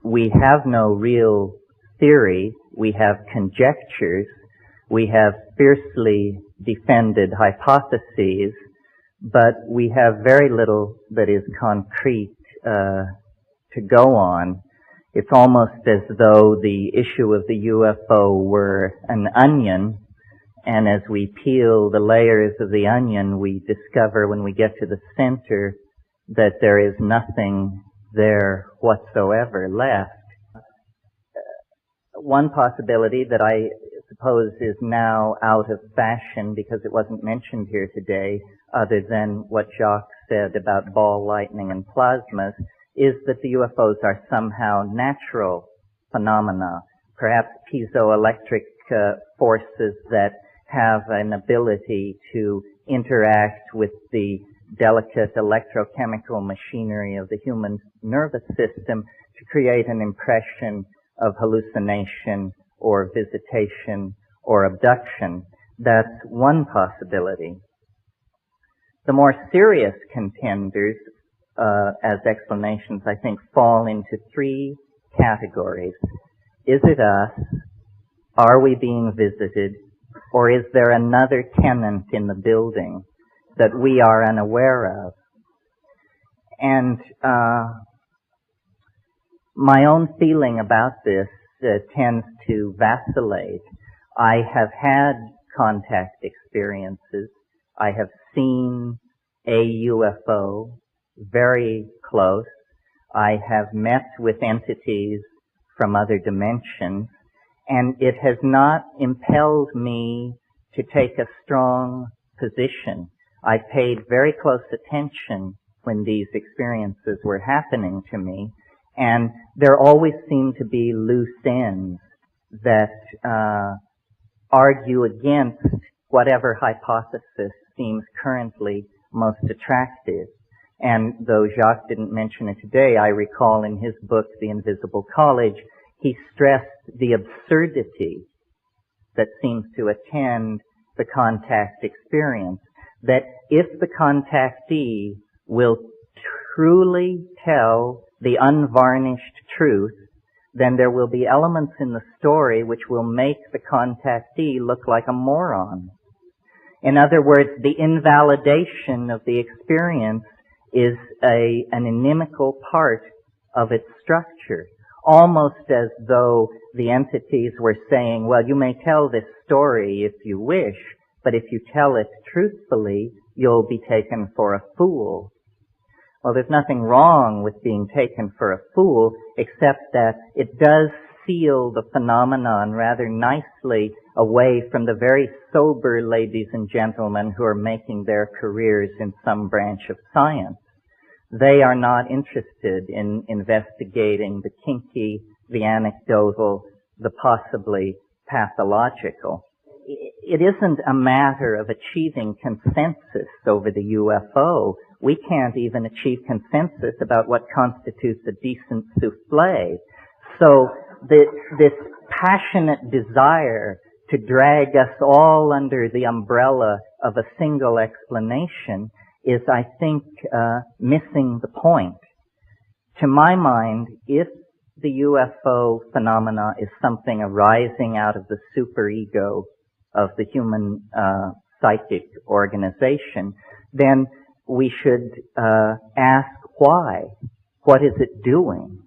we have no real theory, we have conjectures, we have fiercely defended hypotheses, but we have very little that is concrete to go on. It's almost as though the issue of the UFO were an onion, and as we peel the layers of the onion, we discover when we get to the center that there is nothing there whatsoever left. One possibility that I suppose is now out of fashion because it wasn't mentioned here today, other than what Jacques said about ball lightning and plasmas, is that the UFOs are somehow natural phenomena, perhaps piezoelectric forces that have an ability to interact with the delicate electrochemical machinery of the human nervous system to create an impression of hallucination or visitation or abduction. That's one possibility. The more serious contenders as explanations, I think, fall into three categories. Is it us? Are we being visited? Or is there another tenant in the building that we are unaware of? And my own feeling about this tends to vacillate. I have had contact experiences. I have seen a UFO very close. I have met with entities from other dimensions, and it has not impelled me to take a strong position. I paid very close attention when these experiences were happening to me, and there always seem to be loose ends that argue against whatever hypothesis seems currently most attractive. And though Jacques didn't mention it today, I recall in his book, The Invisible College, he stressed the absurdity that seems to attend the contact experience, that if the contactee will truly tell the unvarnished truth, then there will be elements in the story which will make the contactee look like a moron. In other words, the invalidation of the experience is an inimical part of its structure, almost as though the entities were saying, well, you may tell this story if you wish, but if you tell it truthfully, you'll be taken for a fool. Well, there's nothing wrong with being taken for a fool, except that it does seal the phenomenon rather nicely away from the very sober ladies and gentlemen who are making their careers in some branch of science. They are not interested in investigating the kinky, the anecdotal, the possibly pathological. It isn't a matter of achieving consensus over the UFO. We can't even achieve consensus about what constitutes a decent souffle. So this passionate desire to drag us all under the umbrella of a single explanation is, I think, missing the point. To my mind, if the UFO phenomena is something arising out of the superego of the human psychic organization, then we should ask why. What is it doing?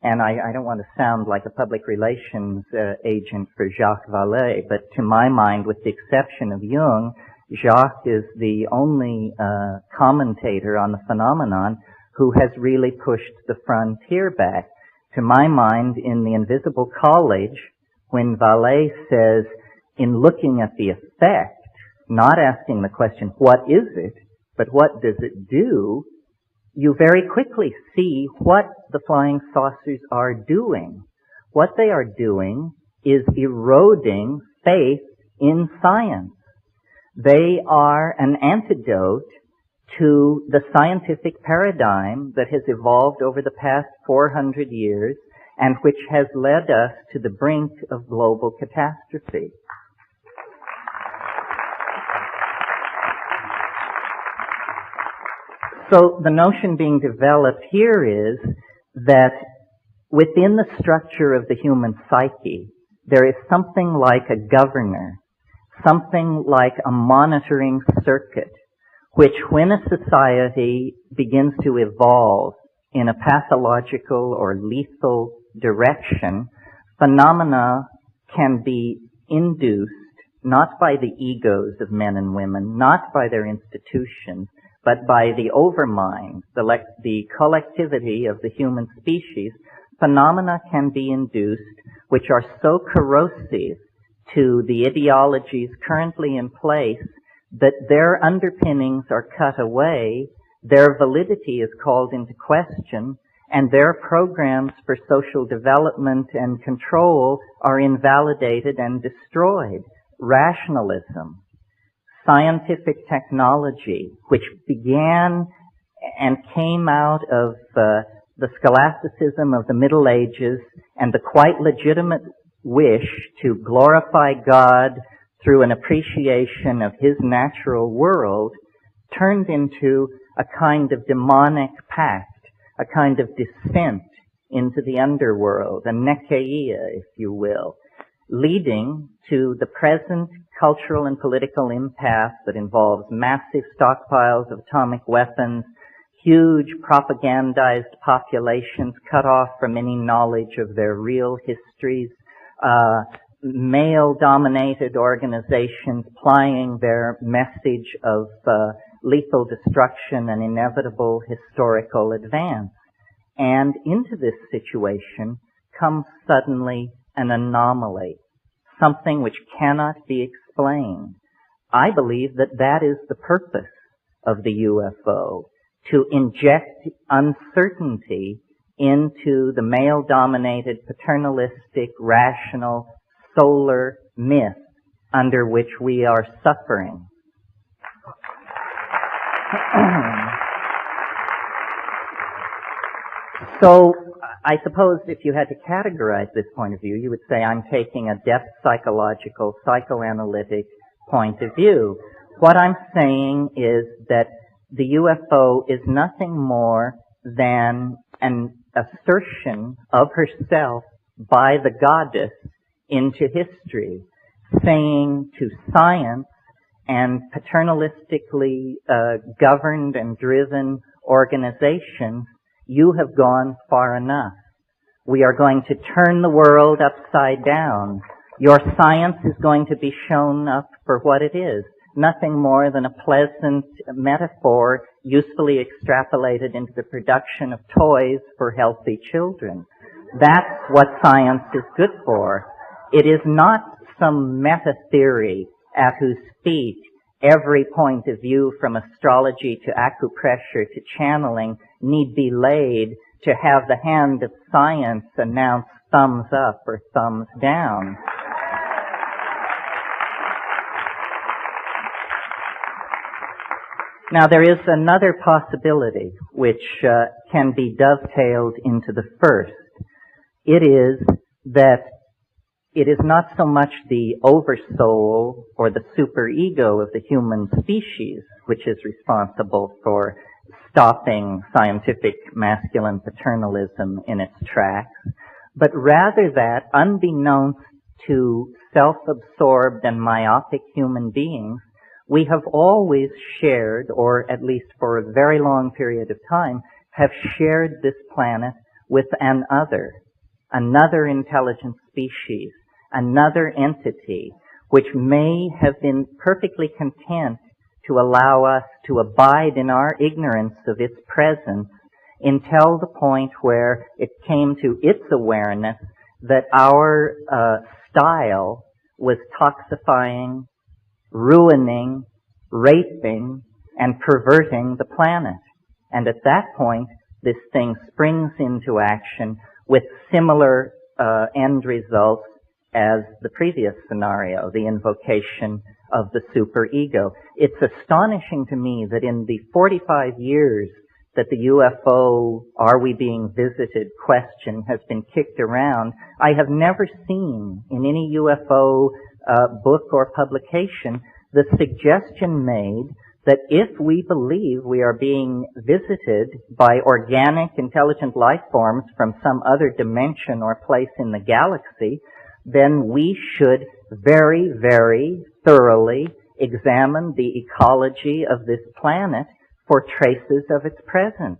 And I don't want to sound like a public relations agent for Jacques Vallée, but to my mind, with the exception of Jung, Jacques is the only commentator on the phenomenon who has really pushed the frontier back. To my mind, in The Invisible College, when Vallée says, in looking at the effect, not asking the question, what is it, but what does it do, you very quickly see what the flying saucers are doing. What they are doing is eroding faith in science. They are an antidote to the scientific paradigm that has evolved over the past 400 years and which has led us to the brink of global catastrophe. So the notion being developed here is that within the structure of the human psyche, there is something like a governor, something like a monitoring circuit, which when a society begins to evolve in a pathological or lethal direction, phenomena can be induced not by the egos of men and women, not by their institutions, but by the overmind, the collectivity of the human species. Phenomena can be induced which are so corrosive to the ideologies currently in place that their underpinnings are cut away, their validity is called into question, and their programs for social development and control are invalidated and destroyed. Rationalism, scientific technology, which began and came out of the scholasticism of the Middle Ages and the quite legitimate wish to glorify God through an appreciation of His natural world, turned into a kind of demonic pact, a kind of descent into the underworld, a nekeia, if you will, leading to the present cultural and political impasse that involves massive stockpiles of atomic weapons, huge propagandized populations cut off from any knowledge of their real histories, male-dominated organizations plying their message of lethal destruction and inevitable historical advance. And into this situation comes suddenly an anomaly, something which cannot be explained. I believe that that is the purpose of the UFO, to inject uncertainty into the male-dominated, paternalistic, rational, solar myth under which we are suffering. So, I suppose if you had to categorize this point of view, you would say I'm taking a depth psychological, psychoanalytic point of view. What I'm saying is that the UFO is nothing more than an assertion of herself by the goddess into history, saying to science and paternalistically governed and driven organizations, you have gone far enough. We are going to turn the world upside down. Your science is going to be shown up for what it is, nothing more than a pleasant metaphor usefully extrapolated into the production of toys for healthy children. That's what science is good for. It is not some meta-theory at whose feet every point of view from astrology to acupressure to channeling need be laid to have the hand of science announce thumbs up or thumbs down. Now there is another possibility which can be dovetailed into the first. It is that it is not so much the oversoul or the superego of the human species which is responsible for stopping scientific masculine paternalism in its tracks, but rather that, unbeknownst to self-absorbed and myopic human beings, we have always shared, or at least for a very long period of time, have shared this planet with another intelligent species, another entity, which may have been perfectly content to allow us to abide in our ignorance of its presence until the point where it came to its awareness that our style was toxifying, ruining, raping, and perverting the planet. And at that point, this thing springs into action with similar end results as the previous scenario, the invocation of the superego. It's astonishing to me that in the 45 years that the UFO, are we being visited question has been kicked around, I have never seen in any UFO book or publication the suggestion made that if we believe we are being visited by organic, intelligent life forms from some other dimension or place in the galaxy, then we should very, very thoroughly examine the ecology of this planet for traces of its presence.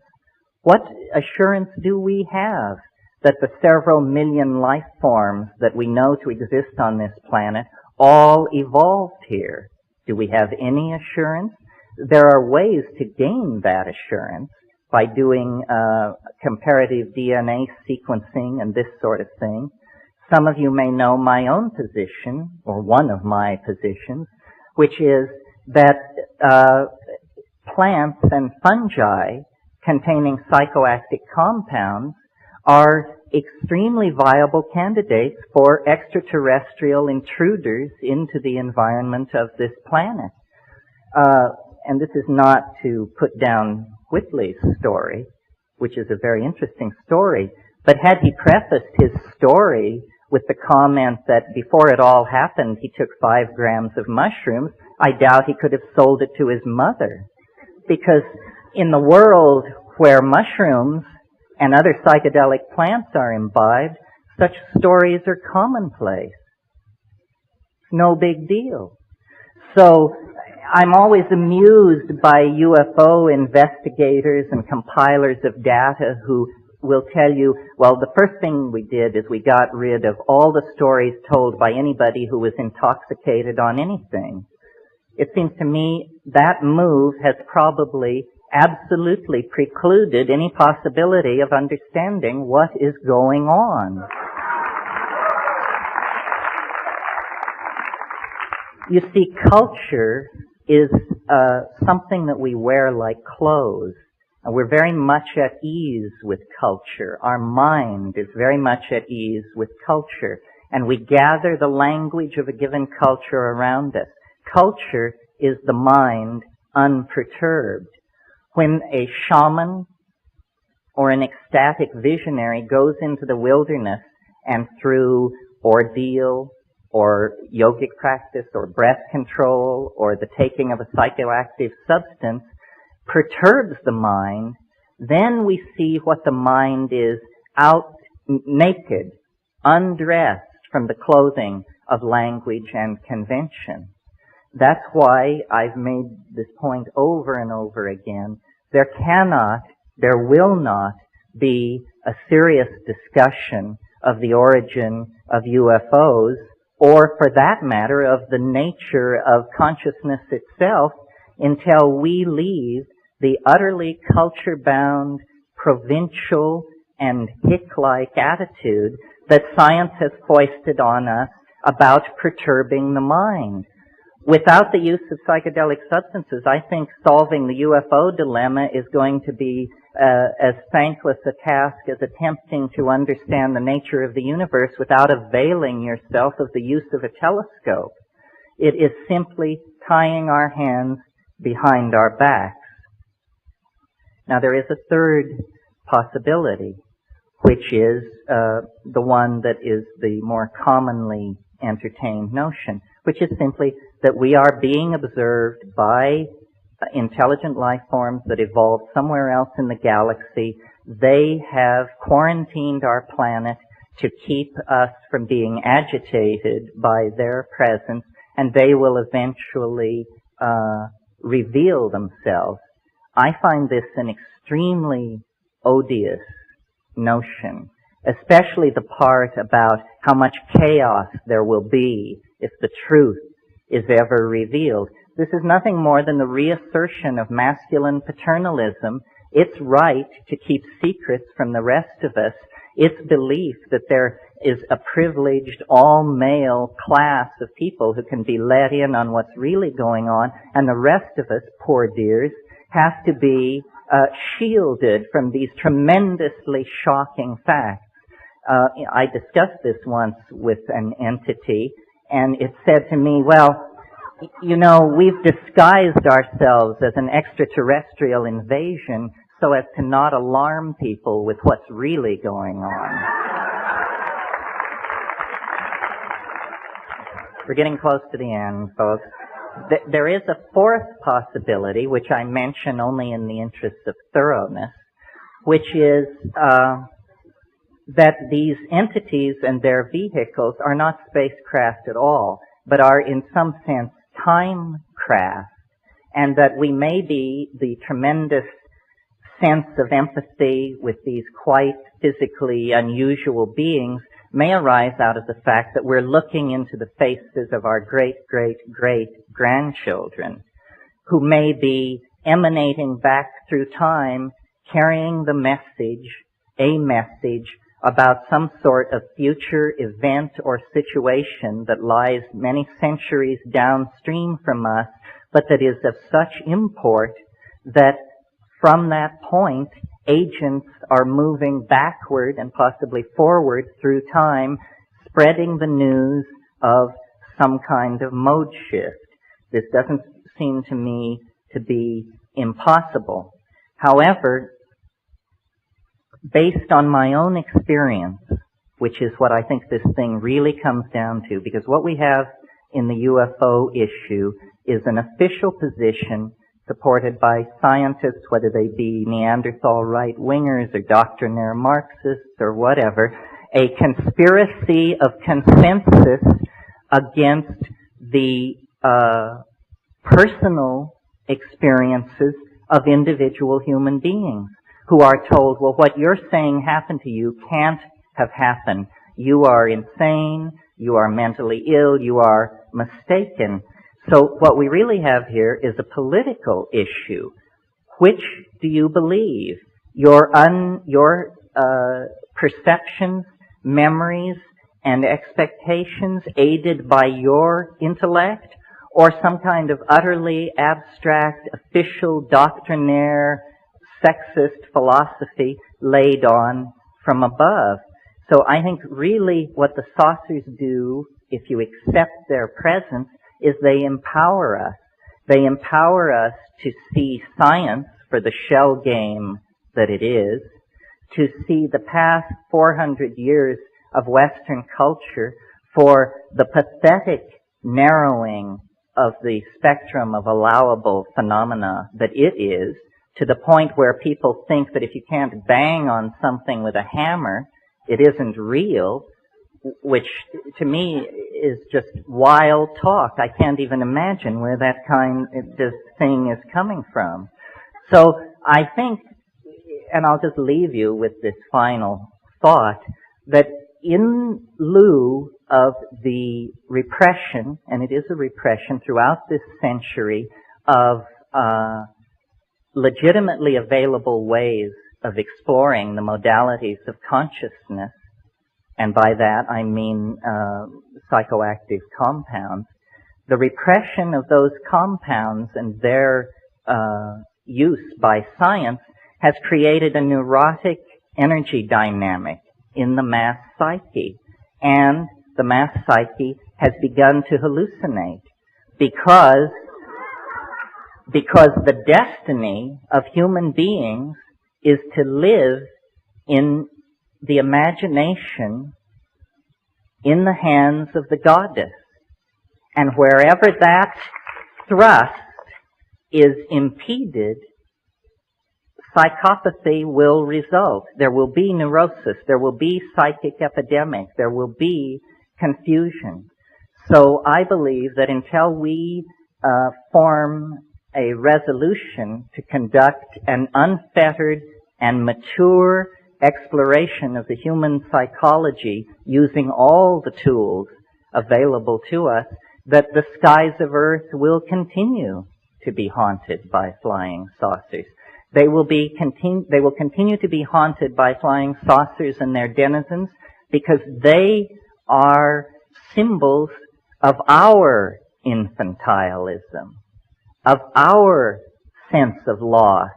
What assurance do we have that the several million life forms that we know to exist on this planet all evolved here? Do we have any assurance? There are ways to gain that assurance by doing comparative DNA sequencing and this sort of thing. Some of you may know my own position, or one of my positions, which is that plants and fungi containing psychoactive compounds are extremely viable candidates for extraterrestrial intruders into the environment of this planet. And this is not to put down Whitley's story, which is a very interesting story, but had he prefaced his story with the comment that before it all happened he took 5 grams of mushrooms, I doubt he could have sold it to his mother. Because in the world where mushrooms and other psychedelic plants are imbibed, such stories are commonplace. It's no big deal. So I'm always amused by UFO investigators and compilers of data who will tell you, well, the first thing we did is we got rid of all the stories told by anybody who was intoxicated on anything. It seems to me that move has probably absolutely precluded any possibility of understanding what is going on. You see, culture is something that we wear like clothes. And we're very much at ease with culture. Our mind is very much at ease with culture. And we gather the language of a given culture around us. Culture is the mind unperturbed. When a shaman or an ecstatic visionary goes into the wilderness and through ordeal or yogic practice or breath control or the taking of a psychoactive substance perturbs the mind, then we see what the mind is out naked, undressed from the clothing of language and convention. That's why I've made this point over and over again. There will not be a serious discussion of the origin of UFOs, or for that matter, of the nature of consciousness itself, until we leave the utterly culture-bound, provincial, and hick-like attitude that science has foisted on us about perturbing the mind. Without the use of psychedelic substances, I think solving the UFO dilemma is going to be as thankless a task as attempting to understand the nature of the universe without availing yourself of the use of a telescope. It is simply tying our hands behind our backs. Now, there is a third possibility, which is the one that is the more commonly entertained notion, which is simply that we are being observed by intelligent life forms that evolved somewhere else in the galaxy. They have quarantined our planet to keep us from being agitated by their presence, and they will eventually reveal themselves. I find this an extremely odious notion, especially the part about how much chaos there will be if the truth is ever revealed. This is nothing more than the reassertion of masculine paternalism, its right to keep secrets from the rest of us, its belief that there is a privileged all-male class of people who can be let in on what's really going on, and the rest of us, poor dears, have to be shielded from these tremendously shocking facts. I discussed this once with an entity, and it said to me, well, you know, we've disguised ourselves as an extraterrestrial invasion so as to not alarm people with what's really going on. We're getting close to the end, folks. There is a fourth possibility, which I mention only in the interest of thoroughness, which is that these entities and their vehicles are not spacecraft at all, but are in some sense time craft, and that we may be the tremendous sense of empathy with these quite physically unusual beings may arise out of the fact that we're looking into the faces of our great-great-great-grandchildren, who may be emanating back through time, carrying the message, a message about some sort of future event or situation that lies many centuries downstream from us, but that is of such import that from that point, agents are moving backward and possibly forward through time, spreading the news of some kind of mode shift. This doesn't seem to me to be impossible. However, based on my own experience, which is what I think this thing really comes down to, because what we have in the UFO issue is an official position supported by scientists, whether they be Neanderthal right-wingers or doctrinaire Marxists or whatever, a conspiracy of consensus against the personal experiences of individual human beings who are told, well, what you're saying happened to you can't have happened. You are insane, you are mentally ill, you are mistaken. So what we really have here is a political issue. Which do you believe? Your perceptions, memories, and expectations aided by your intellect, or some kind of utterly abstract, official, doctrinaire, sexist philosophy laid on from above? So I think really what the saucers do, if you accept their presence, is they empower us. They empower us to see science for the shell game that it is, to see the past 400 years of Western culture for the pathetic narrowing of the spectrum of allowable phenomena that it is, to the point where people think that if you can't bang on something with a hammer, it isn't real, which to me is just wild talk. I can't even imagine where that this thing is coming from. So I think, and I'll just leave you with this final thought, that in lieu of the repression, and it is a repression throughout this century, of legitimately available ways of exploring the modalities of consciousness, and by that I mean psychoactive compounds, the repression of those compounds and their use by science has created a neurotic energy dynamic in the mass psyche. And the mass psyche has begun to hallucinate because the destiny of human beings is to live in the imagination in the hands of the goddess. And wherever that thrust is impeded, psychopathy will result. There will be neurosis. There will be psychic epidemic. There will be confusion. So I believe that until we form a resolution to conduct an unfettered and mature exploration of the human psychology using all the tools available to us, that the skies of Earth will continue to be haunted by flying saucers. They will continue to be haunted by flying saucers and their denizens because they are symbols of our infantilism, of our sense of loss,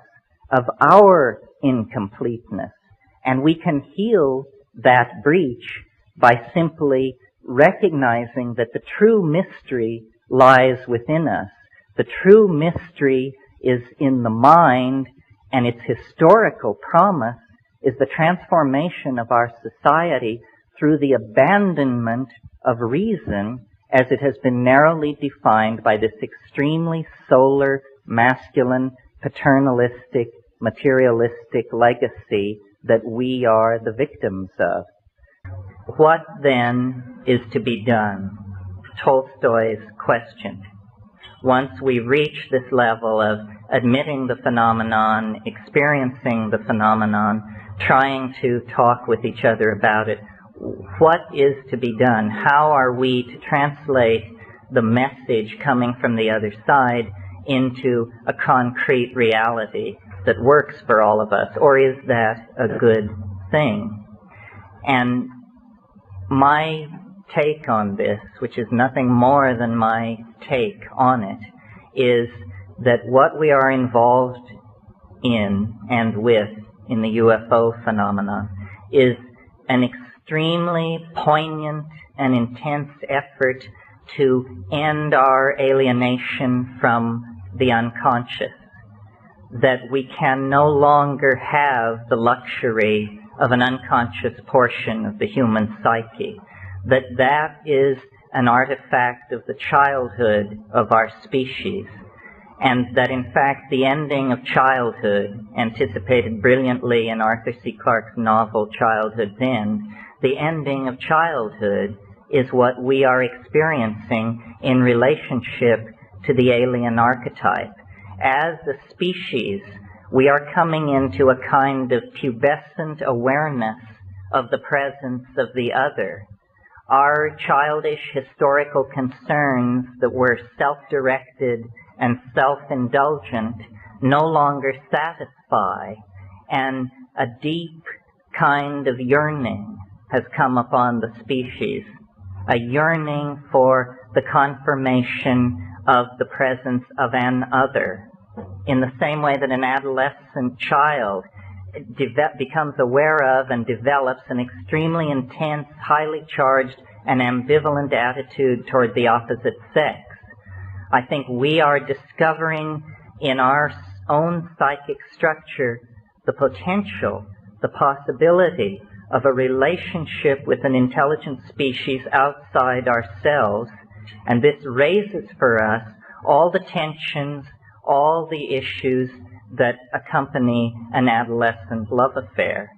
of our incompleteness. And we can heal that breach by simply recognizing that the true mystery lies within us. The true mystery is in the mind, and its historical promise is the transformation of our society through the abandonment of reason as it has been narrowly defined by this extremely solar, masculine, paternalistic, materialistic legacy that we are the victims of. What then is to be done? Tolstoy's question. Once we reach this level of admitting the phenomenon, experiencing the phenomenon, trying to talk with each other about it, what is to be done? How are we to translate the message coming from the other side into a concrete reality that works for all of us? Or is that a good thing? And my take on this, which is nothing more than my take on it, is that what we are involved in and with in the UFO phenomenon is an extremely poignant and intense effort to end our alienation from the unconscious, that we can no longer have the luxury of an unconscious portion of the human psyche, that is an artifact of the childhood of our species, and that in fact the ending of childhood, anticipated brilliantly in Arthur C. Clarke's novel Childhood's End, the ending of childhood is what we are experiencing in relationship to the alien archetype. As a species, we are coming into a kind of pubescent awareness of the presence of the other. Our childish historical concerns that were self-directed and self-indulgent no longer satisfy, and a deep kind of yearning has come upon the species, a yearning for the confirmation of the presence of an other, in the same way that an adolescent child becomes aware of and develops an extremely intense, highly charged, and ambivalent attitude toward the opposite sex. I think we are discovering in our own psychic structure the potential, the possibility of a relationship with an intelligent species outside ourselves, and this raises for us all the tensions, all the issues that accompany an adolescent love affair.